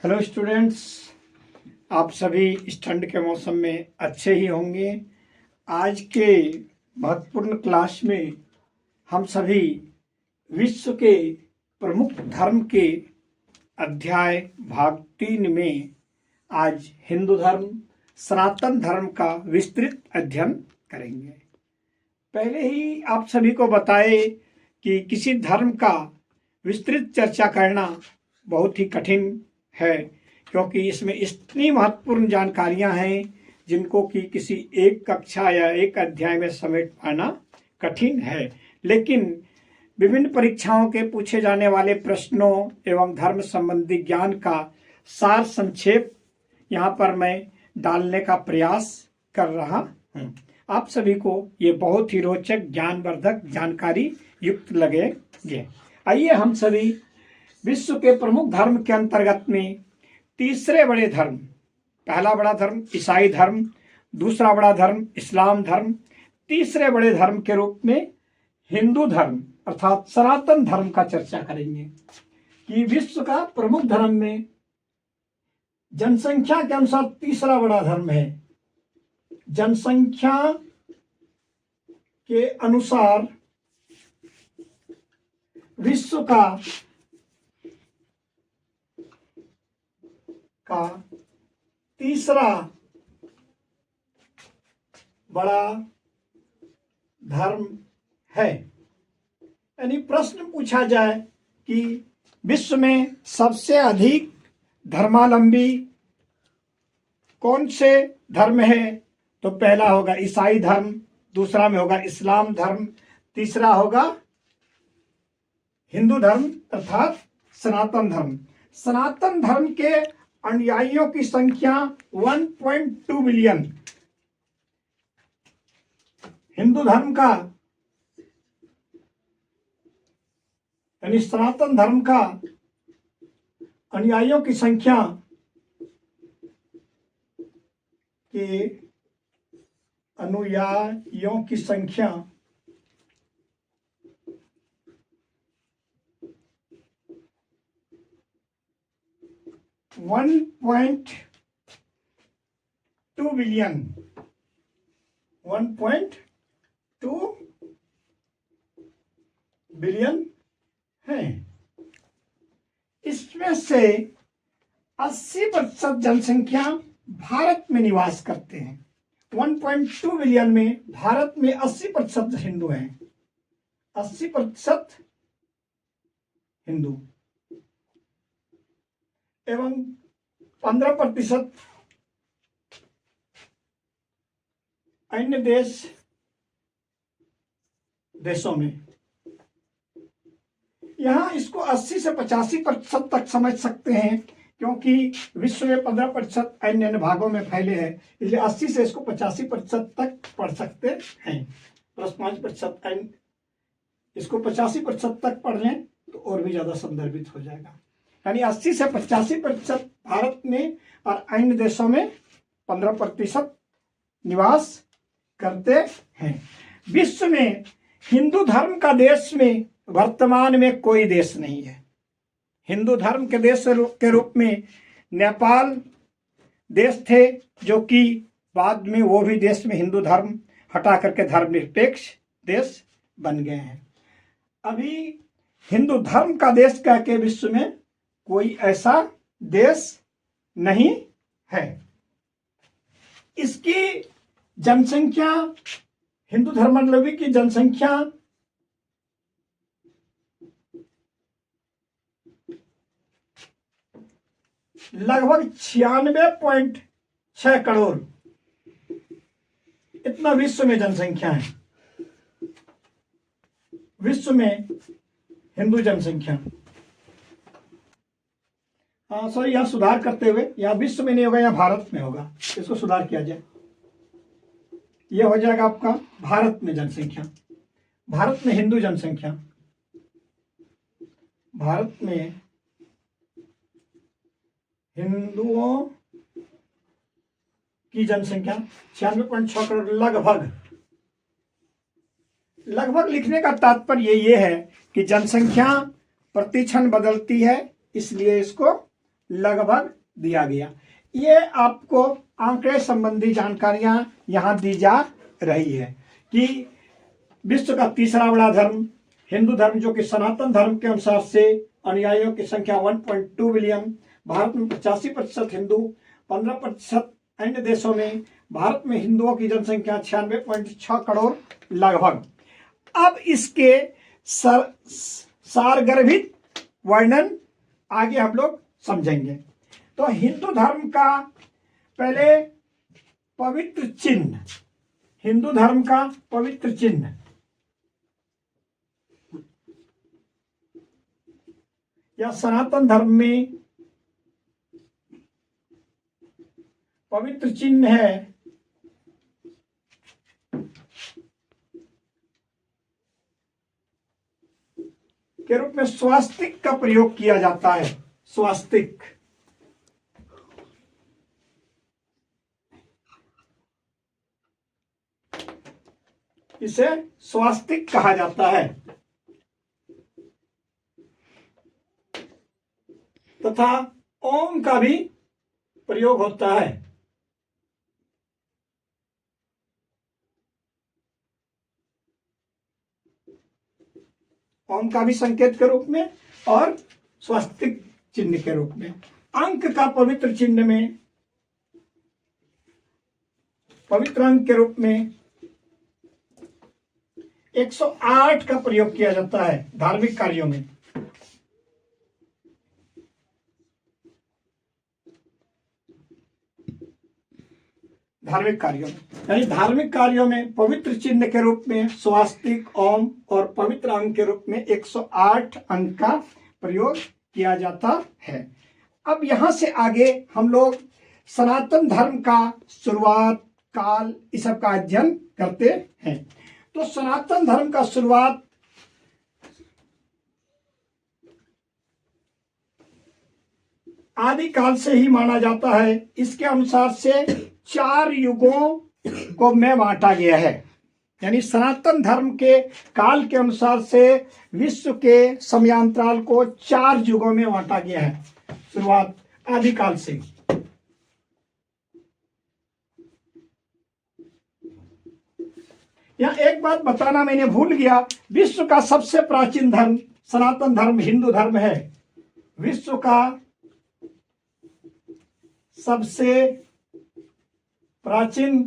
Hello students, आप सभी इस ठंड के मौसम में अच्छे ही होंगे। आज के महत्वपूर्ण क्लास में हम सभी विश्व के प्रमुख धर्म के अध्याय भाग 3 में आज हिंदू धर्म, सनातन धर्म का विस्तृत अध्ययन करेंगे। पहले ही आप सभी को बताए कि किसी धर्म का विस्तृत चर्चा करना बहुत ही कठिन है, क्योंकि इसमें इतनी महत्वपूर्ण जानकारियां हैं जिनको कि किसी एक कक्षा या एक अध्याय में समेट पाना कठिन है। लेकिन विभिन्न परीक्षाओं के पूछे जाने वाले प्रश्नों एवं धर्म संबंधी ज्ञान का सार संक्षेप यहाँ पर मैं डालने का प्रयास कर रहा हूँ। आप सभी को ये बहुत ही रोचक, ज्ञानवर्धक, जानकारी युक्त लगेंगे। आइए हम सभी विश्व के प्रमुख धर्म के अंतर्गत में तीसरे बड़े धर्म, पहला बड़ा धर्म ईसाई धर्म, दूसरा बड़ा धर्म इस्लाम धर्म, तीसरे बड़े धर्म के रूप में हिंदू धर्म अर्थात सनातन धर्म का चर्चा करेंगे कि विश्व का प्रमुख धर्म में जनसंख्या के अनुसार तीसरा बड़ा धर्म है। जनसंख्या के अनुसार विश्व का तीसरा बड़ा धर्म है। यानी प्रश्न पूछा जाए कि विश्व में सबसे अधिक धर्मावलंबी कौन से धर्म है, तो पहला होगा ईसाई धर्म, दूसरा में होगा इस्लाम धर्म, तीसरा होगा हिंदू धर्म अर्थात सनातन धर्म। सनातन धर्म के अनुयायियों की संख्या 1.2 बिलियन। हिंदू धर्म का यानी सनातन धर्म का अनुयायियों की संख्या के अनुयायियों की संख्या 1.2 बिलियन 1.2 बिलियन है। इसमें से 80% जनसंख्या भारत में निवास करते हैं। 1.2 बिलियन में भारत में 80% हिंदू हैं। 80% हिंदू एवं 15% अन्य देशों में। यहां इसको 80 से 85% तक समझ सकते हैं, क्योंकि विश्व में 15% अन्य भागों में फैले हैं, इसलिए 80 से इसको 85% तक पढ़ सकते हैं। प्लस 5% अन्य, इसको 85% तक पढ़ लें तो और भी ज्यादा संदर्भित हो जाएगा। यानी 80 से 85% भारत में और अन्य देशों में 15% निवास करते हैं। विश्व में हिंदू धर्म का देश में वर्तमान में कोई देश नहीं है। हिंदू धर्म के देश के रूप में नेपाल देश थे, जो कि बाद में वो भी देश में हिंदू धर्म हटा करके धर्मनिरपेक्ष देश बन गए हैं। अभी हिंदू धर्म का देश कह के विश्व में कोई ऐसा देश नहीं है। इसकी जनसंख्या, हिंदू धर्मावलंबी की जनसंख्या लगभग 96.6 करोड़, इतना विश्व में जनसंख्या है। विश्व में हिंदू जनसंख्या, सॉरी, यहां सुधार करते हुए, यहां विश्व में नहीं होगा, यहां भारत में होगा। इसको सुधार किया जाए, यह हो जाएगा आपका भारत में जनसंख्या। भारत में हिंदू जनसंख्या, भारत में हिंदुओं की जनसंख्या 96.6 करोड़ लगभग। लगभग लिखने का तात्पर्य ये है कि जनसंख्या प्रतिक्षण बदलती है, इसलिए इसको लगभग दिया गया। ये आपको आंकड़े संबंधी जानकारियां यहां दी जा रही है कि विश्व का तीसरा बड़ा धर्म हिंदू धर्म, जो कि सनातन धर्म के अनुसार से अनुयायियों की संख्या 1.2 बिलियन, भारत में 85% हिंदू, 15% अन्य देशों में। भारत में हिंदुओं की जनसंख्या 96.6 करोड़ लगभग। अब इसके सारगर्भित वर्णन आगे हम लोग समझेंगे। तो हिंदू धर्म का पहले पवित्र चिन्ह, हिंदू धर्म का पवित्र चिन्ह या सनातन धर्म में पवित्र चिन्ह है के रूप में स्वास्तिक का प्रयोग किया जाता है। स्वास्तिक, इसे स्वास्तिक कहा जाता है तथा ओम का भी प्रयोग होता है। ओम का भी संकेत के रूप में और स्वास्तिक चिन्ह के रूप में। अंक का पवित्र चिन्ह में, पवित्र अंक के रूप में 108 का प्रयोग किया जाता है धार्मिक कार्यों में। धार्मिक कार्यों में, यानी धार्मिक कार्यों में पवित्र चिन्ह के रूप में स्वास्तिक, ओम और पवित्र अंक के रूप में 108 अंक का प्रयोग किया जाता है। अब यहां से आगे हम लोग सनातन धर्म का शुरुआत काल इस सब का अध्ययन करते हैं। तो सनातन धर्म का शुरुआत आदि काल से ही माना जाता है। इसके अनुसार से 4 युगों को में बांटा गया है, यानी सनातन धर्म के काल के अनुसार से विश्व के समयांतराल को 4 युगों में बांटा गया है, शुरुआत आदिकाल से। यहाँ एक बात बताना मैंने भूल गया, विश्व का सबसे प्राचीन धर्म सनातन धर्म हिंदू धर्म है। विश्व का सबसे प्राचीन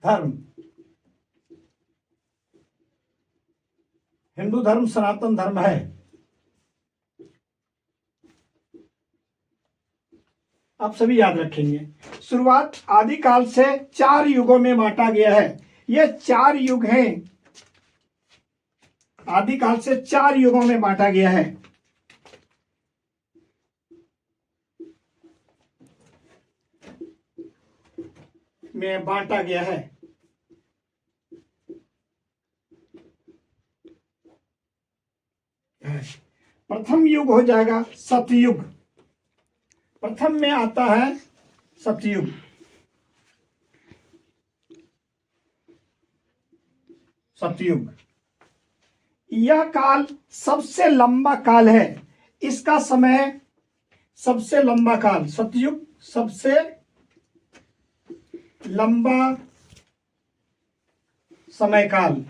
धर्म हिंदू धर्म सनातन धर्म है। आप सभी याद रखेंगे। शुरुआत आदिकाल से 4 युगों में बांटा गया है। ये 4 युग हैं, आदिकाल से 4 युगों में बांटा गया है। में बांटा गया है। प्रथम युग हो जाएगा सतयुग। प्रथम में आता है सतयुग। सतयुग यह काल सबसे लंबा काल है। इसका समय सबसे लंबा काल, सतयुग सबसे लंबा समय काल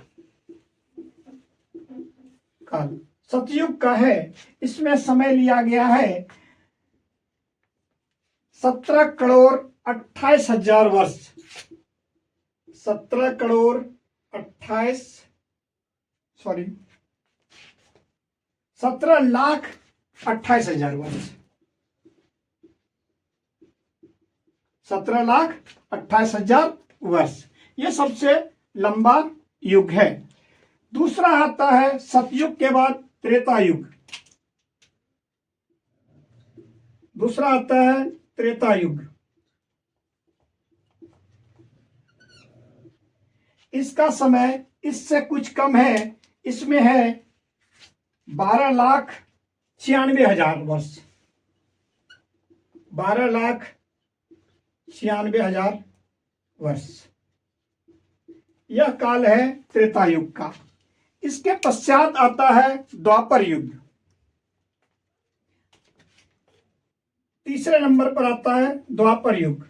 सतयुग का है। इसमें समय लिया गया है 17 करोड़ 28 हजार वर्ष। 17 करोड़ 17 लाख 28 हजार वर्ष। 17 लाख 28 हजार वर्ष, ये सबसे लंबा युग है। दूसरा आता है सतयुग के बाद त्रेता युग। दूसरा आता है त्रेता युग। इसका समय इससे कुछ कम है, इसमें है 12 लाख 96 हजार वर्ष। 12 लाख 96 हजार वर्ष यह काल है त्रेता युग का। इसके पश्चात आता है द्वापर युग। तीसरे नंबर पर आता है द्वापर युग।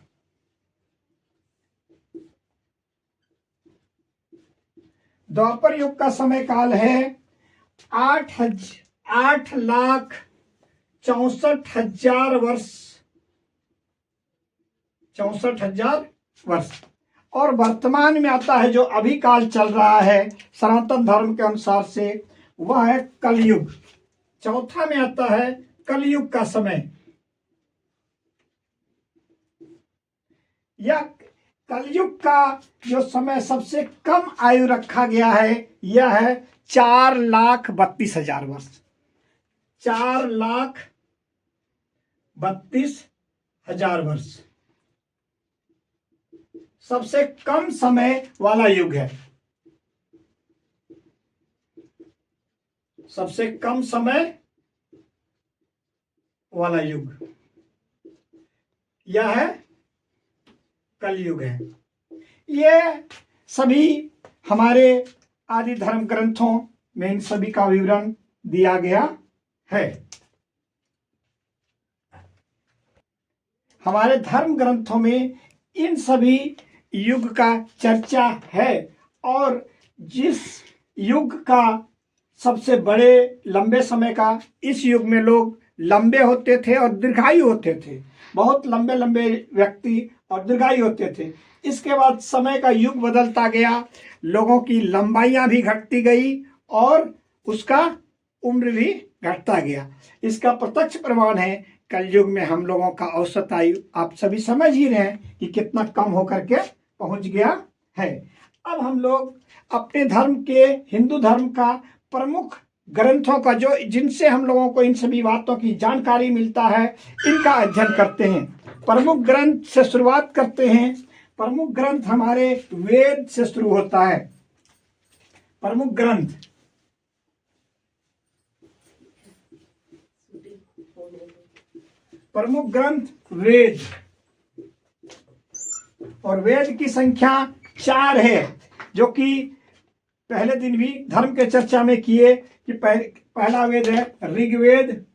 द्वापर युग का समय काल है 8,64,000 वर्ष, 64,000 वर्ष। और वर्तमान में आता है जो अभी काल चल रहा है सनातन धर्म के अनुसार से, वह है कलयुग। चौथा में आता है कलयुग का समय। यह कलयुग का जो समय सबसे कम आयु रखा गया है यह है 4,32,000 वर्ष। 4,32,000 वर्ष सबसे कम समय वाला युग है। सबसे कम समय वाला युग यह है कलयुग है। ये सभी हमारे आदि धर्म ग्रंथों में इन सभी का विवरण दिया गया है। हमारे धर्म ग्रंथों में इन सभी युग का चर्चा है। और जिस युग का सबसे बड़े लंबे समय का, इस युग में लोग लंबे होते थे और दीर्घायु होते थे, बहुत लंबे लंबे व्यक्ति और दीर्घायु होते थे। इसके बाद समय का युग बदलता गया, लोगों की लंबाइयां भी घटती गई और उसका उम्र भी घटता गया। इसका प्रत्यक्ष प्रमाण है कलयुग में हम लोगों का औसत आयु आप सभी समझ ही रहे हैं कि कितना कम होकर के पहुंच गया है। अब हम लोग अपने धर्म के, हिंदू धर्म का प्रमुख ग्रंथों का, जो जिनसे हम लोगों को इन सभी बातों की जानकारी मिलता है, इनका अध्ययन करते हैं। प्रमुख ग्रंथ से शुरुआत करते हैं। प्रमुख ग्रंथ हमारे वेद से शुरू होता है। प्रमुख ग्रंथ वेद, और वेद की संख्या 4 है, जो कि पहले दिन भी धर्म के चर्चा में किए कि पहला वेद है ऋग्वेद,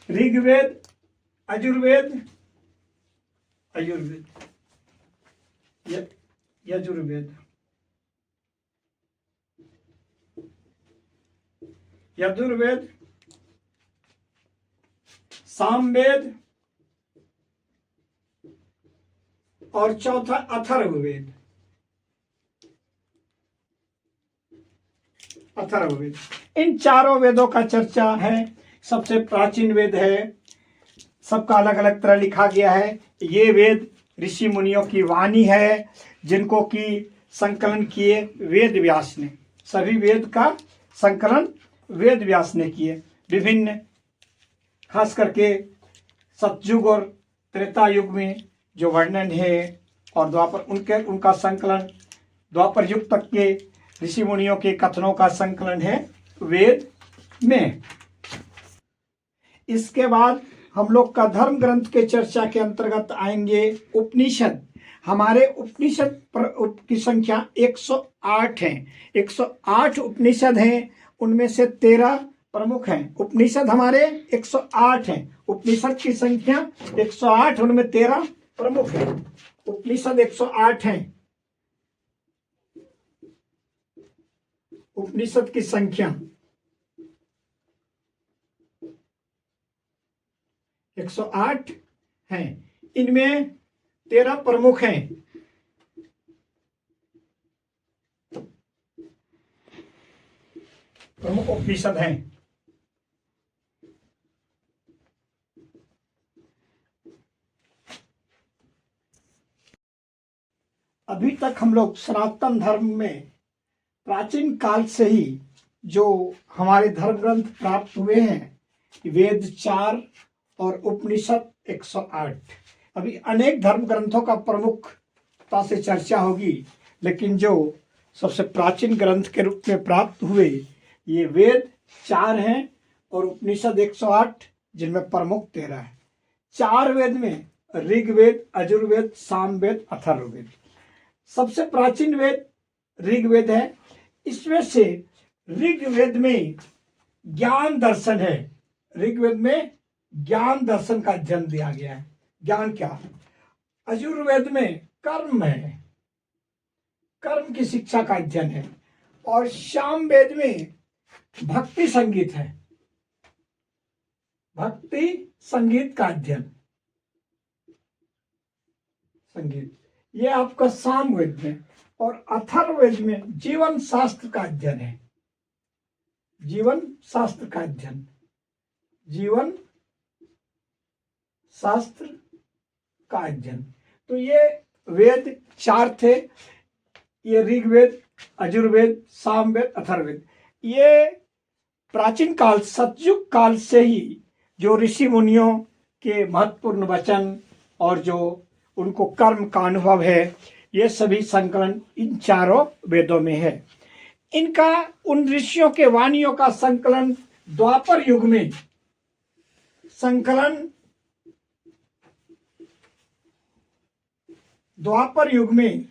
यजुर्वेद, सामवेद और चौथा अथर्ववेद। इन चारों वेदों का चर्चा है। सबसे प्राचीन वेद है, सबका अलग अलग तरह लिखा गया है। ये वेद ऋषि मुनियों की वाणी है, जिनको की संकलन किए वेद व्यास ने। सभी वेद का संकलन वेद व्यास ने किए। विभिन्न, खास करके सतयुग और त्रेता युग में जो वर्णन है, और द्वापर उनका संकलन, द्वापर युग तक के ऋषि मुनियों के कथनों का संकलन है वेद में। इसके बाद हम लोग का धर्म ग्रंथ के चर्चा के अंतर्गत आएंगे उपनिषद। हमारे उपनिषद की संख्या 108 है। 108 उपनिषद हैं, उनमें से 13 प्रमुख हैं। उपनिषद हमारे 108 हैं। उपनिषद की संख्या 108, उनमें 13 प्रमुख हैं। उपनिषद 108 हैं। उपनिषद की संख्या 108 हैं। इनमें 13 प्रमुख हैं। प्रमुख उपनिषद हैं। अभी तक हम लोग सनातन धर्म में प्राचीन काल से ही जो हमारे धर्म ग्रंथ प्राप्त हुए हैं, वेद 4 और उपनिषद 108। अभी अनेक धर्म ग्रंथों का प्रमुखता से चर्चा होगी, लेकिन जो सबसे प्राचीन ग्रंथ के रूप में प्राप्त हुए ये वेद 4 हैं और उपनिषद 108, जिनमें प्रमुख 13 है। 4 वेद में ऋग्वेद, यजुर्वेद, सामवेद, अथर्ववेद। सबसे प्राचीन वेद ऋग्वेद है। इसमें से ऋग्वेद में ज्ञान दर्शन है। ऋग्वेद में ज्ञान दर्शन का जन्म दिया गया है। ज्ञान क्या? यजुर्वेद में कर्म है, कर्म की शिक्षा का अध्ययन है। और सामवेद में भक्ति संगीत है, भक्ति संगीत का अध्ययन, संगीत ये आपका सामवेद में। और अथर्ववेद में जीवन शास्त्र का अध्ययन है, जीवन शास्त्र का अध्ययन, जीवन शास्त्र का अध्ययन। तो ये वेद 4 थे, ये ऋग्वेद, यजुर्वेद, सामवेद, अथर्ववेद। ये प्राचीन काल सतयुग काल से ही जो ऋषि मुनियों के महत्वपूर्ण वचन और जो उनको कर्म का अनुभव है, ये सभी संकलन इन 4 वेदों में है। इनका उन ऋषियों के वाणियों का संकलन द्वापर युग में, संकलन द्वापर युग में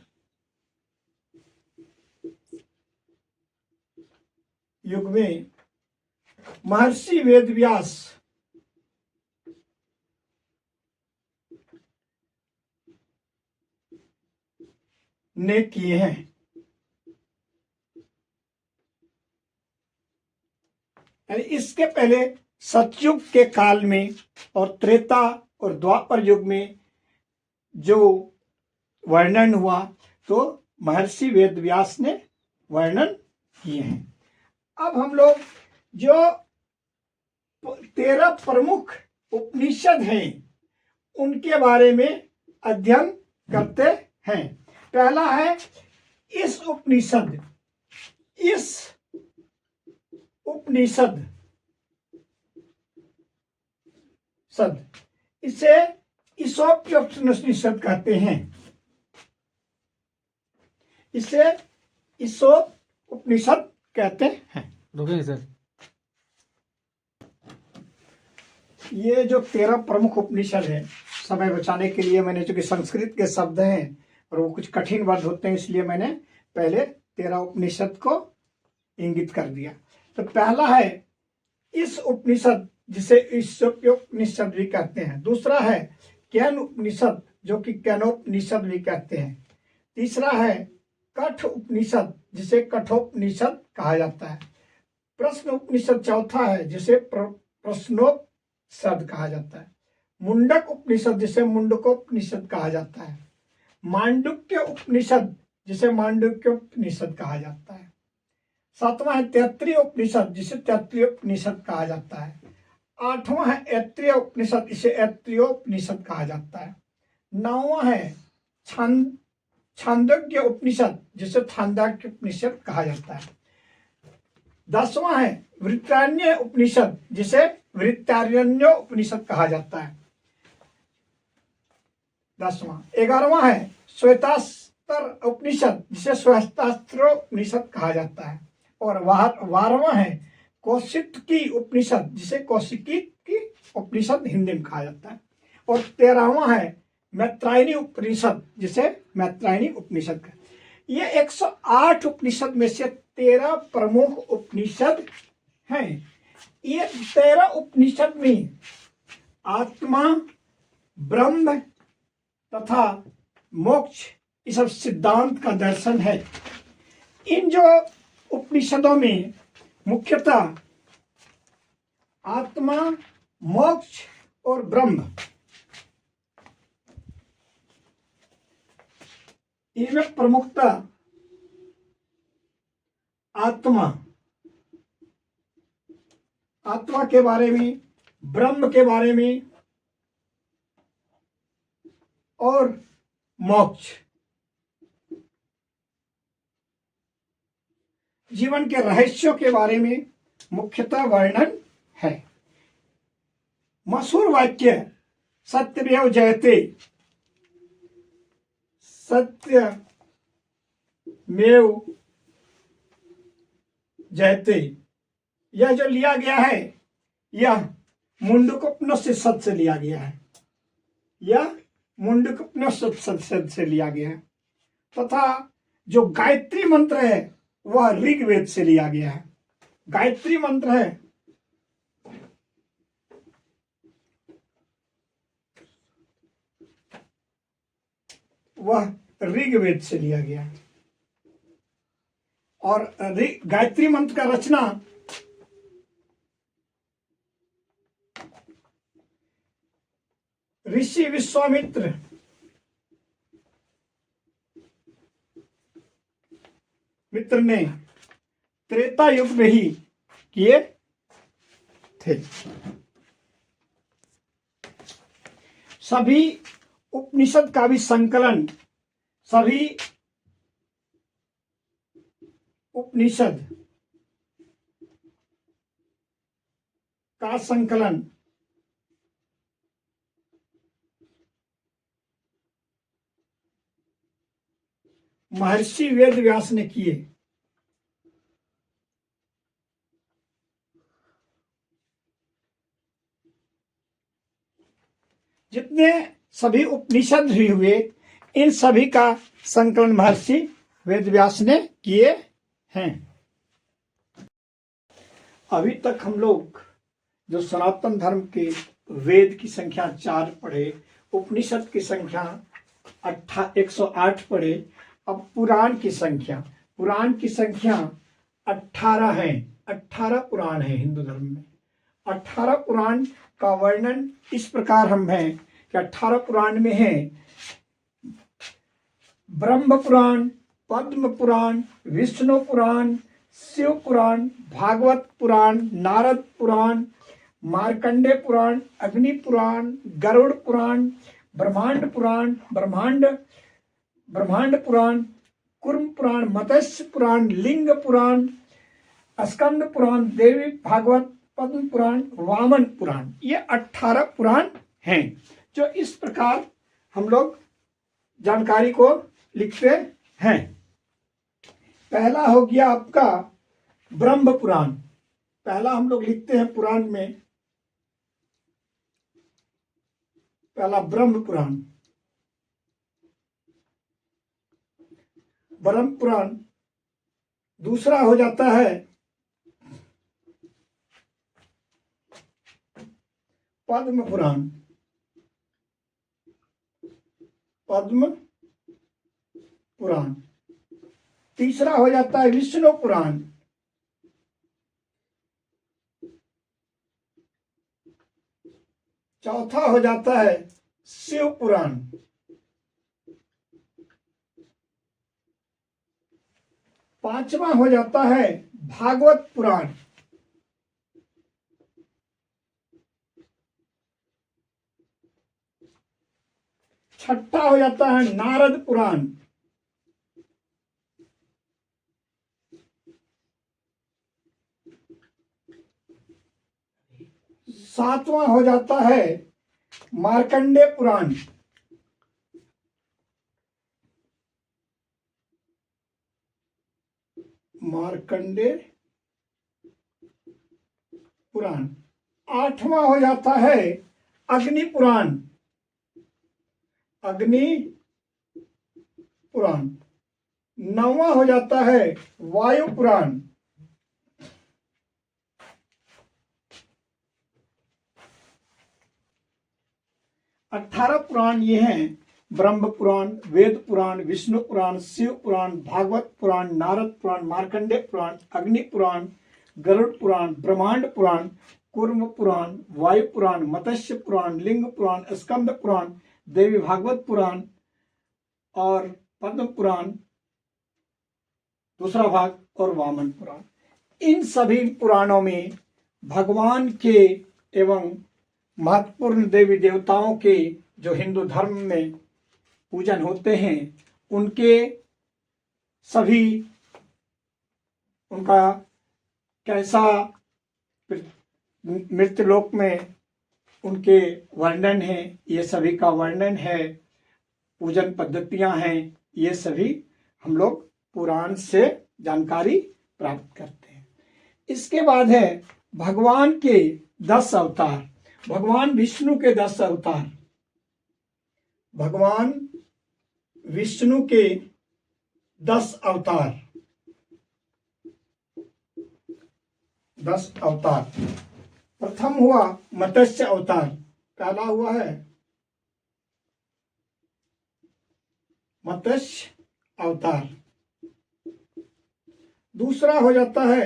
महर्षि वेदव्यास ने किए हैं। इसके पहले सतयुग के काल में और त्रेता और द्वापर युग में जो वर्णन हुआ तो महर्षि वेदव्यास ने वर्णन किए हैं। अब हम लोग जो 13 प्रमुख उपनिषद हैं उनके बारे में अध्ययन करते हैं। पहला है इस उपनिषद। इसे ईसोपनिषद कहते हैं। इसे ईसोपनिषद कहते हैं। रुकेंगे सर। ये जो 13 प्रमुख उपनिषद है, समय बचाने के लिए मैंने, चूंकि संस्कृत के शब्द हैं और वो कुछ कठिन वर्ड होते हैं, इसलिए मैंने पहले 13 उपनिषद को इंगित कर दिया। तो पहला है इस उपनिषद, जिसे ईसोपनिषद भी कहते हैं। दूसरा है कैन उपनिषद, जो कि कैनोपनिषद भी कहते हैं। तीसरा है कठ उपनिषद, जिसे कठोपनिषद कहा जाता है। प्रश्न उपनिषद चौथा है, जिसे प्रश्नोपनिषद कहा जाता है। मुंडक उपनिषद, जिसे मुंडकोपनिषद कहा जाता है। मांडुक्य उपनिषद, जिसे मांडुक्योपनिषद कहा जाता है। सातवां है तैत्तिरीय उपनिषद, जिसे तैत्तिरीयोपनिषद कहा जाता है। आठवां है ऐत्रेय उपनिषद, इसे ऐत्रेयोपनिषद कहा जाता है। नौवां है छांदोग्य उपनिषद, जिसे छांदोग्य उपनिषद कहा जाता है। 10वां है वृत्तारण्य उपनिषद, जिसे वृत्तारण्य उपनिषद कहा जाता है। 10वां। 11वां है श्वेतास्त्र उपनिषद, जिसे श्वेतास्त्र उपनिषद कहा जाता है। और 12वां है कौशिकी उपनिषद, जिसे कौशिकी की उपनिषद हिंदी में कहा जाता है। और 13वां है मैत्रायणी उपनिषद, जिसे मैत्रायणी उपनिषद का। ये 108 उपनिषद में से 13 प्रमुख उपनिषद हैं। ये 13 उपनिषद में आत्मा, ब्रह्म तथा मोक्ष, इस सब सिद्धांत का दर्शन है। इन जो उपनिषदों में मुख्यतः आत्मा, मोक्ष और ब्रह्म, इनमें प्रमुखतः आत्मा के बारे में, ब्रह्म के बारे में और मोक्ष, जीवन के रहस्यों के बारे में मुख्यतः वर्णन है। मशहूर वाक्य सत्यमेव जयते, सत्यमेव जयते, यह जो लिया गया है यह मुंडकोपनिषद से लिया गया है। यह मुंडकोपनिषद से लिया गया है। तथा जो गायत्री मंत्र है वह ऋग्वेद से लिया गया है। गायत्री मंत्र है वह ऋग्वेद से लिया गया है। और गायत्री मंत्र का रचना ऋषि विश्वामित्र ने त्रेता युग में ही किए थे। सभी उपनिषद का भी संकलन, सभी उपनिषद का संकलन महर्षि वेद व्यास ने किए। जितने सभी उपनिषद भी हुए, इन सभी का संकलन महर्षि वेद व्यास ने किए हैं। अभी तक हम लोग जो सनातन धर्म के वेद की संख्या 4 पढ़े, उपनिषद की संख्या 108 पढ़े। अब पुराण की संख्या 18 है। 18 पुराण है हिंदू धर्म में। 18 पुराण का वर्णन इस प्रकार हम है कि 18 पुराण में है ब्रह्म पुराण, पद्म पुराण, विष्णु पुराण, शिव पुराण, भागवत पुराण, नारद पुराण, मार्कंडे पुराण, अग्नि पुराण, गरुड़ पुराण, ब्रह्मांड पुराण, ब्रह्मांड पुराण, कुर्म पुराण, मत्स्य पुराण, लिंग पुराण, स्कंद पुराण, देवी भागवत, पद्म पुराण, वामन पुराण, ये 18 पुराण हैं जो इस प्रकार हम लोग जानकारी को लिखते हैं। पहला हो गया आपका ब्रह्म पुराण। पहला हम लोग लिखते हैं पुराण में, पहला ब्रह्म पुराण। ब्रह्म पुराण। दूसरा हो जाता है पद्म पुराण। पद्म पुराण। तीसरा हो जाता है विष्णु पुराण। चौथा हो जाता है शिव पुराण। पांचवा हो जाता है भागवत पुराण। छठा हो जाता है नारद पुराण। सातवां हो जाता है मार्कंडे पुराण। मार्कंडे पुराण। आठवां हो जाता है अग्नि पुराण। अग्नि पुराण। नौवां हो जाता है वायु पुराण। 18 पुराण ये हैं ब्रह्म पुराण, वेद पुराण, विष्णु पुराण, शिव पुराण, भागवत पुराण, नारद पुराण, मार्कंडे पुराण, अग्नि पुराण, गरुड़ पुराण, ब्रह्मांड पुराण, कूर्म पुराण, वायु पुराण, मत्स्य पुराण, लिंग पुराण, स्कंद पुराण, देवी भागवत पुराण और पद्म पुराण दूसरा भाग और वामन पुराण। इन सभी पुराणों में भगवान के एवं महत्वपूर्ण देवी देवताओं के जो हिंदू धर्म में पूजन होते हैं उनके सभी उनका कैसा मृत्युलोक में उनके वर्णन है, ये सभी का वर्णन है, पूजन पद्धतियां हैं, ये सभी हम लोग पुराण से जानकारी प्राप्त करते हैं। इसके बाद है भगवान के 10 अवतार। भगवान विष्णु के 10 अवतार। भगवान विष्णु के 10 अवतार। 10 अवतार। प्रथम हुआ मत्स्य अवतार, पहला हुआ है मत्स्य अवतार। दूसरा हो जाता है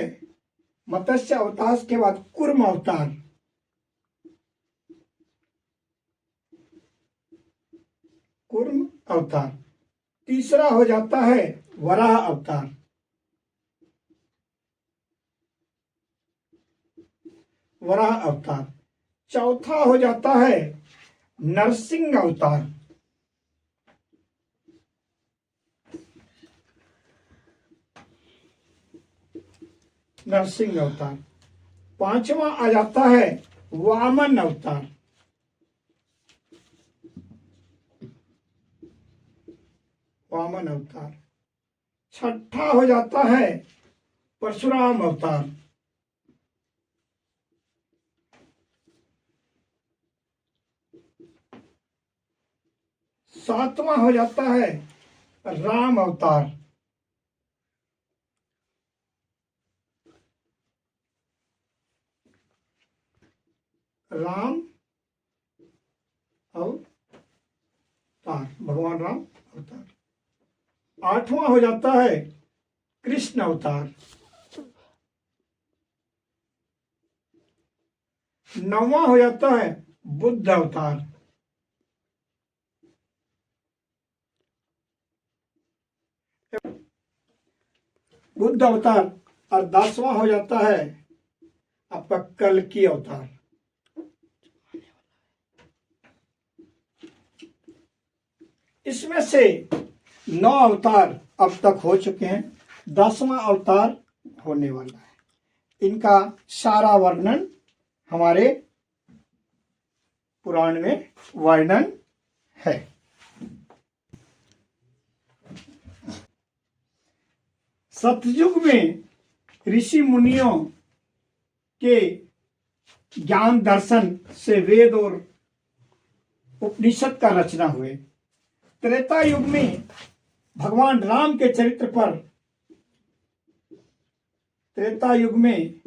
मत्स्य अवतार के बाद कूर्म अवतार, कूर्म अवतार। तीसरा हो जाता है वराह अवतार, वराह अवतार। चौथा हो जाता है नरसिंह अवतार, नरसिंह अवतार। पांचवा आ जाता है वामन अवतार, वामन अवतार। छठा हो जाता है परशुराम अवतार, सातवां हो जाता है राम अवतार, राम अवतार, भगवान राम अवतार। आठवां हो जाता है कृष्ण अवतार। नौवां हो जाता है बुद्ध अवतार। बुद्ध अवतार। और 10वां हो जाता है आपका कल्कि अवतार। इसमें से 9 अवतार अब तक हो चुके हैं, 10वां अवतार होने वाला है। इनका सारा वर्णन हमारे पुराण में वर्णन है। सतयुग में ऋषि मुनियों के ज्ञान दर्शन से वेद और उपनिषद का रचना हुए। त्रेता युग में भगवान राम के चरित्र पर, त्रेता युग में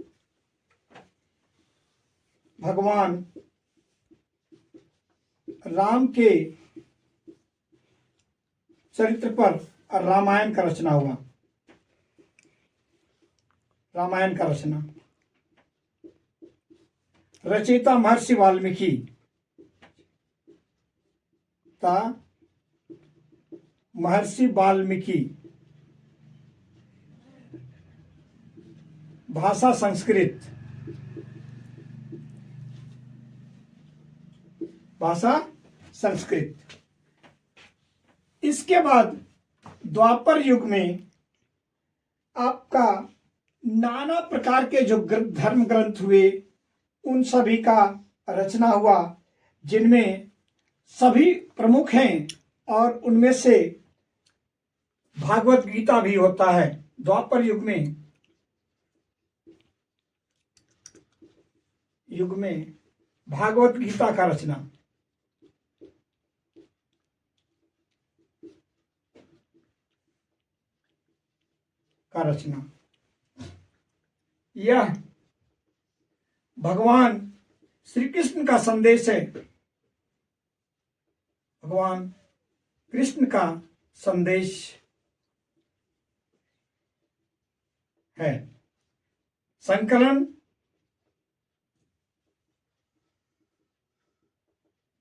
भगवान राम के चरित्र पर रामायण का रचना हुआ, रामायण का रचना। रचयिता महर्षि वाल्मीकि था, महर्षि वाल्मीकि। भाषा संस्कृत, भाषा संस्कृत। इसके बाद द्वापर युग में आपका नाना प्रकार के जो धर्म ग्रंथ हुए उन सभी का रचना हुआ, जिनमें सभी प्रमुख हैं और उनमें से भागवत गीता भी होता है। द्वापर युग में भागवत गीता का रचना, यह भगवान श्री कृष्ण का संदेश है, भगवान कृष्ण का संदेश है। संकलन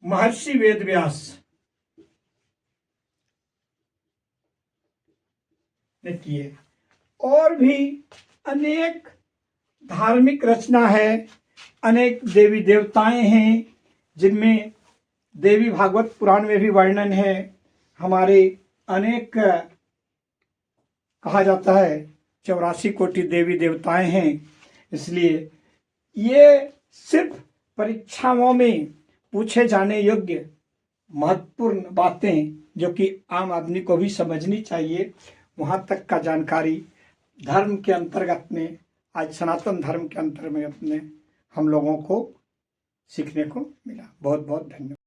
महर्षि वेदव्यास ने किए। और भी अनेक धार्मिक रचना है, अनेक देवी देवताएं हैं, जिनमें देवी भागवत पुराण में भी वर्णन है। हमारे अनेक कहा जाता है 84 कोटि देवी देवताएं हैं। इसलिए ये सिर्फ परीक्षाओं में पूछे जाने योग्य महत्वपूर्ण बातें जो कि आम आदमी को भी समझनी चाहिए, वहाँ तक का जानकारी धर्म के अंतर्गत में, आज सनातन धर्म के अंतर्गत में अपने हम लोगों को सीखने को मिला। बहुत बहुत धन्यवाद।